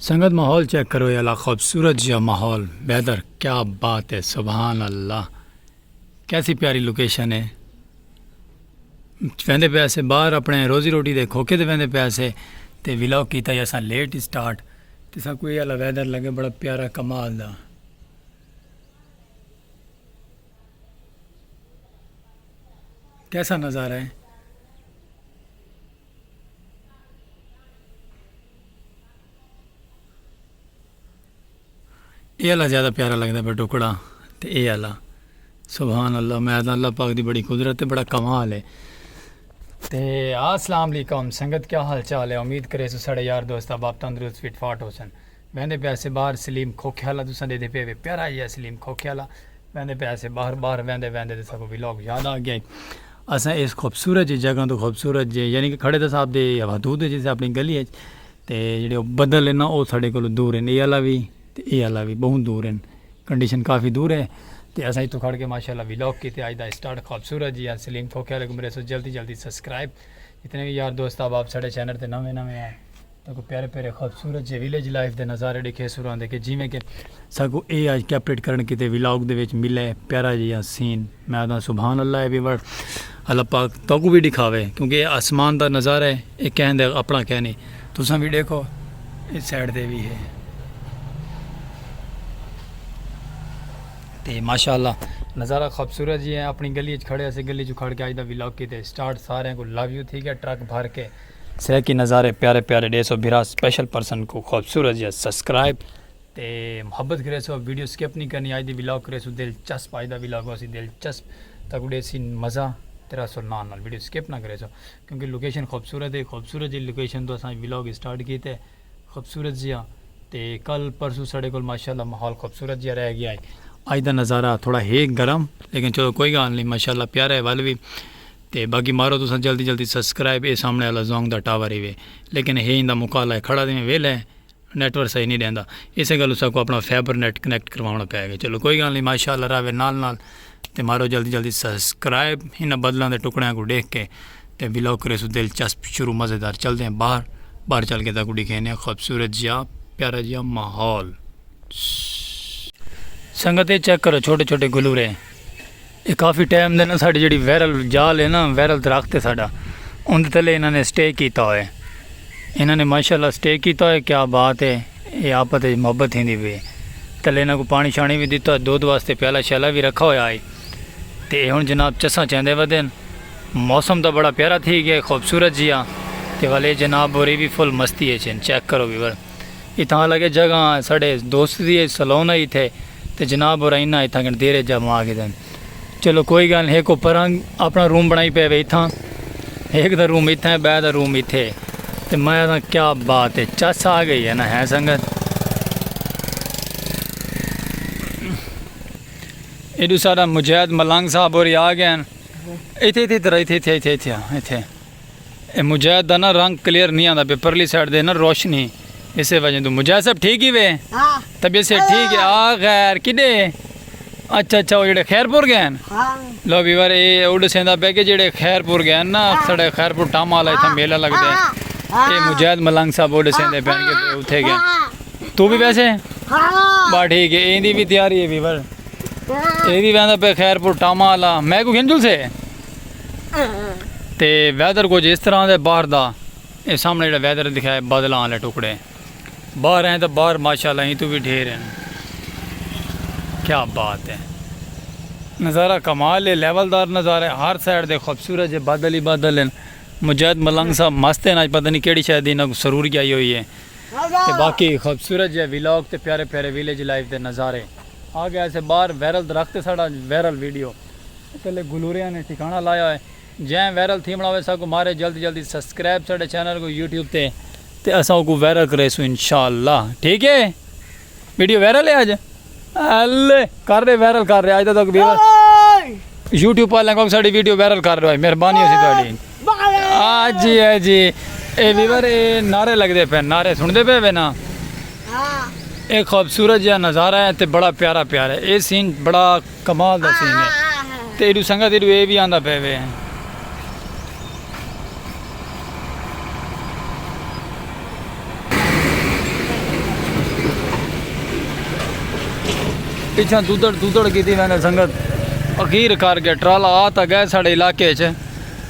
संगत माहौल चेक करो याला खूबसूरत जिया माहौल वेदर क्या बात है सुभान अल्लाह कैसी प्यारी लोकेशन है वेंदे पे ऐसे बाहर अपने रोजी रोटी दे खोखे ते वेंदे पे ऐसे ते व्लॉग कीता असां लेट स्टार्ट ते सा कोई वाला वेदर लगे बड़ा प्यारा कमाल दा कैसा नज़ारा है ये आला ज़्यादा प्यारा लगता है टुकड़ा तो ये आला सुभान अल्लाह मैं अल्लाह पाक दी बड़ी कुदरत है बड़ा कमाल है ते अस्सलाम वालेकुम संगत क्या हाल चाल है उम्मीद करे सो साढ़े यार दोस्त अब आप तंदरुस्त फिट फाट हो सन वहदे पैसे बाहर सलीम खोख्याला तुसा दे पे प्यारा ही है सलीम खोख्याला वहदे पैसे बाहर बाहर वहदे वहदे तो सबको व्लॉग याद आ गया असा इस खूबसूरत जी जगह तो खूबसूरत जी यानी कि खड़े तो साहब दे हदूद जिसे अपनी गली है तो जेडे बदल है ना वो साढ़े को दूर है ये आला भी तो ये आला भी बहुत दूर है कंडीशन काफ़ी दूर है तो असा इतों खड़ के माशाल्लाह व्लॉग की अज का स्टार्ट खूबसूरत जी सलीम खोख्याला मेरे सो जल्दी जल्दी सब्सक्राइब जितने भी यार दोस्त अब आप साढ़े चैनल पर नवे नवे हैं तो को प्यारे प्यारे खूबसूरत जे विलेज लाइफ के नज़ारे दिखे सुर आते कि जिमें कि सगो ये अज कैप्चर करन किते व्लॉग दे विच मिले प्यारा जिहा सीन मैं आदा सुभान अल्लाह है भी वर्ड अल्लाह पाक तको भी दिखावे क्योंकि आसमान का नज़ारा है ये कहने अपना कहने तुसा भी देखो इस साइड से भी है तो माशाल्लाह नज़ारा खूबसूरत जी है अपनी गली खड़े ऐसे गली खड़ के अज का व्लॉग किते स्टार्ट सारे को लव यू ठीक है ट्रक भर के सह के नज़ारे प्यारे प्यारे डे सो बिरा स्पेशल पर्सन को खूबसूरत जी सब्सक्राइब तो मुहब्बत करे सो वीडियो स्किप नहीं करनी अज दी व्लॉग करे सो दिलचस्प अज का व्लॉग असी दिलचस्प तक उड़े सी मज़ा तेरा सो नाल वीडियो स्किप ना करे सो क्योंकि लोकेशन खूबसूरत है खूबसूरत जी लोकेशन तो असा व्लॉग स्टार्ट किए खूबसूरत जिहा तो कल परसों साढ़े को माशाल्लाह माहौल खूबसूरत जिहा रह गया है अज का नज़ारा थोड़ा है गर्म लेकिन चलो कोई गल नहीं माशाल्लाह प्यारा है वल भी तो बाकी मारो तुम जल्दी जल्दी सब्सक्राइब ये सामने वाला जोंग का टावर ही वे लेकिन है इंदा मुकाला है खड़ा दें वेल है नैटवर्क सही नहीं रहता इस गल सबको अपना फाइबर नेट कनैक्ट करवाना पैगा चलो कोई गल नहीं माशाल्लाह रहे नाल तो मारो जल्दी जल्दी सब्सक्राइब इन बदलों के टुकड़ों को देख के तो व्लॉग करे सो दिलचस्प शुरू मज़ेदार चलते हैं बाहर चल के तक दिखेने खूबसूरत जिहा प्यारा जिहा माहौल संगत ये चेक करो छोटे छोटे गुलूरे ये काफ़ी टाइम दे ना साड़ी जी वायरल जाल है ना वायरल दरख्त है साड़ा उनके थले इन्होंने स्टे किया हुआ है इन्होंने माशाल्लाह स्टे किया है क्या बात है ये आपस में मुहब्बत ही हुई थले इन्होंने को पानी शानी भी दिता दूध वास्ते प्याला श्याला भी रखा हुआ है तो हुण जनाब चसा चेंदे वधन मौसम तो बड़ा प्यारा थी गया खूबसूरत जिहा तो वाले जनाब और भी फुल मस्ती है चेक करो वीवर इतना लगे जगह साढ़े दोस्त की सलोन आई थे तो जनाब और इन्ना इतना देरे जमा गए चलो कोई गल नहीं एक उपर अपना रूम बनाई पे इतना एक दा रूम इतना है बै दा रूम इतने तो मैं क्या बात है चस आ गई है ना है संगत एडू सारा मुजाहिद मलंग साहब और आ गए इतने तरह इतने मुजाहिद का ना रंग क्लीयर नहीं आता पेपरली साइड दे ना रोशनी इस वजह तो मुजाहिद साहब ठीक ही वे तबीयत से ठीक है आ खैर किडे अच्छा अच्छा वो जो खैरपुर गए लो भी बार ये उड़ सेंदा पे कि जेडे खैरपुर गए ना साढ़े खैरपुर टामा वाला इतना मेला लगता है ये मुजाहिद मलंग साहब उड़ सेंदे पहन के उठे गए तू भी वैसे बा ठीक है इंदी भी तैयारी है भी बार ये भी वहदा पे खैरपुर टामा वाला मैं को खिंजुल से ते वैदर कुछ इस तरह के बाहर का ये सामने जो वैदर दिखाए बादलों वाले टुकड़े बाहर हैं तो बाहर माशाल्लाह ही तो भी ढेर हैं क्या बात है नज़ारा कमाल है लेवलदार नज़ारा है हर साइड दे खूबसूरत है बादल ही बादल हैं मुजाहिद मलंग साहब मस्त है ना पता नहीं केड़ी शायद इन्होंने सरूर की आई हुई है तो बाकी खूबसूरत है व्लॉग तो प्यारे प्यारे विलेज लाइफ के नज़ारे आ गया ऐसे बाहर वायरल दरख्त साड़ा वायरल वीडियो पहले गुलूरिया ने ठिकाना लाया है जै वायरल थी बनावे सब को मारे जल्दी जल्दी सब्सक्राइब साढ़े चैनल को यूट्यूब पे ते असा को वायरल करे सो इंशाअल्लाह ठीक है वीडियो वायरल है आज अल्ले कर रहे वायरल कर रहे आज तक व्यूअर यूट्यूब वाले को साड़ी वीडियो वायरल कर रहे हो मेहरबानी होसी ਤੁਹਾਡੀ आज जी है जी ए व्यूअर ये नारे लगते पे नारे सुनते पे वे ना एक खूबसूरत जहा नज़ारा है तो बड़ा प्यारा प्यारा है ये सीन बड़ा कमाल का सीन है तो एडू संगत एडू ये भी आंदा पे वे पिछा दुदड़ की थी मैंने संगत अखीर कर गया ट्राला आ तो गए साढ़े इलाके च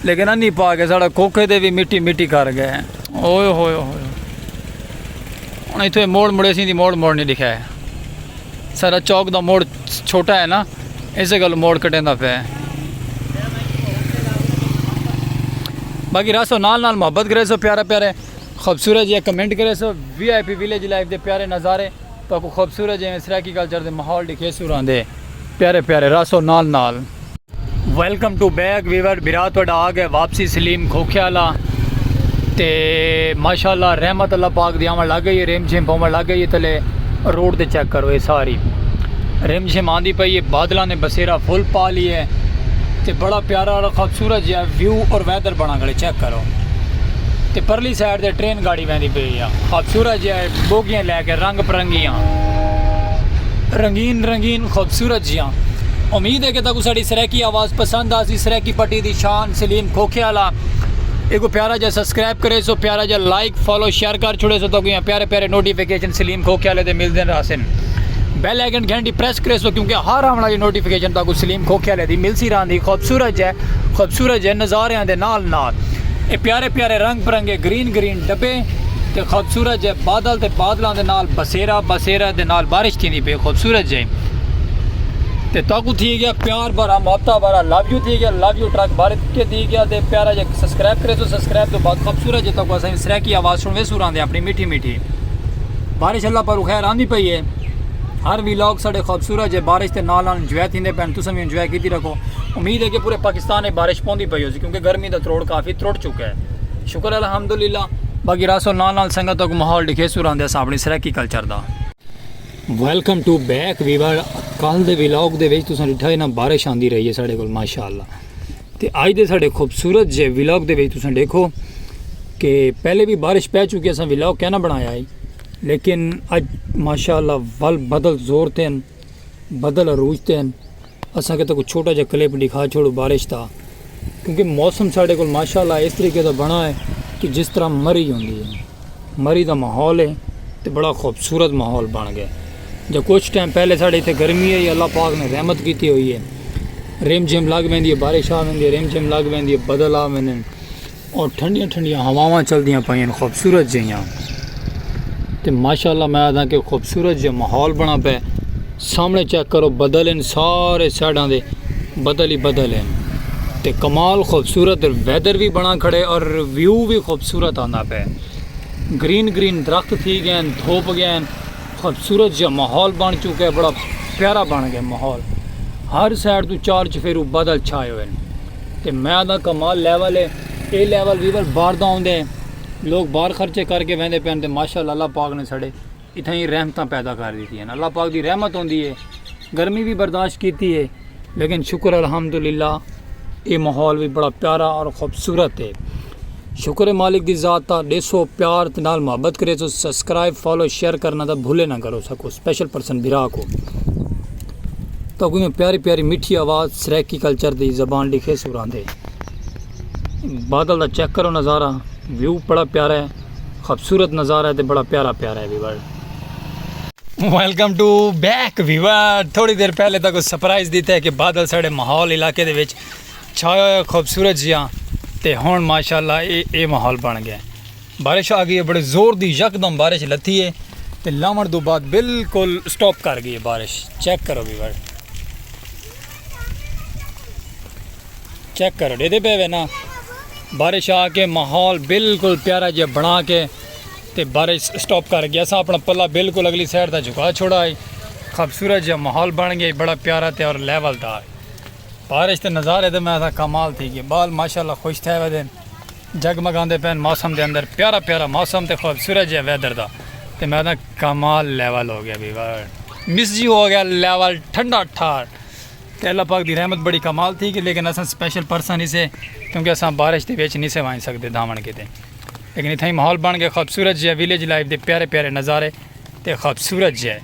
लेकिन अन्नी पा के साढ़ा खोखे दे भी मिट्टी मिट्टी कर गए ओए होए होए हूँ इतने मोड़ मुड़े सी मोड़ नहीं दिखा है सारा चौक का मोड़ छोटा है ना इस गल मोड़ कटेंदा पे बाकी रासो नाल नाल मोहब्बत करे सो प्यारे प्यारे खूबसूरत ये कमेंट करे सो VIP विलेज लाइफ के प्यारे नज़ारे तो खूबसूरत जिमें सराकी कल्चर के माहौल दिखे सुरांदे प्यारे प्यारे रासो नाल नाल वेलकम टू बैक वीवर बिरा थोड़ा आ गए वापसी सलीम खोखियाला ते माशाल्लाह रहमत अल्लाह पाक दी आवन लग गई है रेम झिम पवन लग गई है तले रोड ते चेक करो ये सारी रेम झिम आंदी पई है बादलों ने बसेरा फुल पा ली है ते बड़ा प्यारा और खूबसूरत जो व्यू और वैदर बना गए चेक करो ते परली साइड ते ट्रेन गाड़ी वहदी पई है खूबसूरत जो बोगियां लैके रंग बिरंगियां रंगीन रंगीन खूबसूरत जियां उम्मीद है कि तक साड़ी सराकी आवाज़ पसंद आसी सराकी पट्टी दी शान सलीम खोखियाला एक प्यारा जा सब्सक्राइब करे सो प्यारा जा लाइक फॉलो शेयर कर छोड़े सो तो प्यारे प्यारे नोटिफिकेशन सलीम खोखियाले दे मिलते रासन बेल आइकन घंटी प्रेस करे सो क्योंकि हर आने वाली नोटिफिकेशन तक सलीम खोखियाले दी मिलती रही खूबसूरत है नज़ारियां दे नाल नाल ये प्यारे प्यारे रंग बिरंगे ग्रीन ग्रीन डब्बे ते खूबसूरत है बादल ते बादलों के नाल बसेरा दे नाल बारिश थी पे खूबसूरत है ते ताकू थी गया प्यार भरा मोहब्बत भरा लव यू ट्रक भारत के दी गया ते प्यारा जो सब्सक्राइब करे तो सब्सक्राइब तो बाद खूबसूरत जो तक असें सराय की आवाज़ सुनवे सुरांदे अपनी मीठी मीठी बारिश अल्लाह पर खैर आंदी पई है हर व्लॉग साढ़े खूबसूरत है बारिश के नाल इंजॉय थी पैन तुम भी इंजॉय की रखो उम्मीद है कि पूरे पाकिस्तान में बारिश पौंदी पई हो क्योंकि गर्मी का त्रोड़ काफ़ी त्रुट चुका है शुक्र अल्हम्दुलिल्लाह बाकी रासो नाल संगत तक माहौल दिखे सुरांदे अपनी सराकी कल्चर का वेलकम टू बैक वीवर कल के व्लॉग के तुसें डिठा ना बारिश आंदी रही है साढ़े को माशाअल्लाह तो अज के साढ़े खूबसूरत जे व्लॉग के तुसें देखो कि पहले भी बारिश पै चुकी अस व्लॉग कहना बनाया है लेकिन अज माशाअल्लाह वल बदल जोर ते बदल अरूज ते असा के तो कुछ छोटा जहा क्लिप दिखा छोड़ो बारिश का क्योंकि मौसम साढ़े को माशाअल्लाह इस तरीके का बना है कि जिस तरह मरी होंगी है मरी का माहौल है तो बड़ा खूबसूरत माहौल बन गया जो कुछ टाइम पहले साढ़े इतने गर्मी है अल्लाह पाक ने रहमत की हुई है रिम झिम लग पैंदी है बारिश आ पैंदी है रिम झिम लग पैंदी है बदल आ पैंदे और ठंडियां ठंडियां हवावां चलदियां पाइयां खूबसूरत जिहियां तो माशाअल्लाह मैं आदा कि खूबसूरत जो माहौल बना पे सामने चेक करो बदल इन सारे साइडों के बदल ही बदल हैं तो कमाल खूबसूरत वैदर भी बना खड़े और व्यू भी खूबसूरत आना पे ग्रीन ग्रीन दरख्त थी गए धोप गए खूबसूरत जो माहौल बन चुका है बड़ा प्यारा बन गया माहौल हर साइड तो चार चफेरू बादल छाए हुए हैं तो मैं आदा कमाल लैवल है ये लैवल वीवर बाहर का आते लोग बाहर खर्चे करके वहदे पैन तो माशाअल्लाह अल्लाह पाक ने साढ़े इतना ही रहमत पैदा कर दी हैं अल्लाह पाक की रहमत होती है गर्मी भी बर्दाश्त की है लेकिन शुक्र अल्हम्दुलिल्लाह ये माहौल भी बड़ा प्यारा और ख़ूबसूरत है शुक्र मालिक की ज़ात का देसो प्यार नाल मोहब्बत करे तो सब्सक्राइब फॉलो शेयर करना तो भूले ना करो सको स्पेशल पर्सन बिरा को तो कोई प्यारी प्यारी मीठी आवाज़ सराकी कल्चर की ज़बान लिखे सुरांदे बादल का चेक करो नज़ारा व्यू बड़ा प्यारा है खूबसूरत नज़ारा है तो बड़ा प्यारा प्यारा है viewer welcome to back viewer थोड़ी देर पहले तक सरप्राइज़ दिता है कि बादल साढ़े माहौल इलाके दे विच छाया खूबसूरत जिहा ते हुण माशाअल्लाह ये माहौल बन गया बारिश आ गई है बड़े जोर दी यकदम बारिश लथी है तो लावण तो बाद बिल्कुल स्टॉप कर गई है बारिश चेक करो वीवर चेक करो देते पे वे ना बारिश आके माहौल बिल्कुल प्यारा जिहा बना के ते बारिश स्टॉप कर गया असा अपना पल्ला बिल्कुल अगली साइड तक झुका छोड़ा है खूबसूरत जिहा माहौल बन गया बड़ा प्यारा ते और लेवलदार बारिश के नज़ारे तो मैं कमाल थी कि बाल माशाअल्लाह खुश थे वे दिन जगमगाते पैन मौसम के अंदर प्यारा प्यारा मौसम तो खूबसूरत है वैदर का तो मैं कमाल लेवल हो गया वीवर मिस जी हो गया लेवल ठंडा ठार तो अल्लाह पाक की रहमत बड़ी कमाल थी कि लेकिन अस स्पेशल पर्सन इसे क्योंकि अस बारिश के बेच नहीं से वाई सकते धावन के लेकिन इतना ही माहौल बन गया खूबसूरत है विलेज लाइफ के प्यारे प्यारे नज़ारे तो खूबसूरत है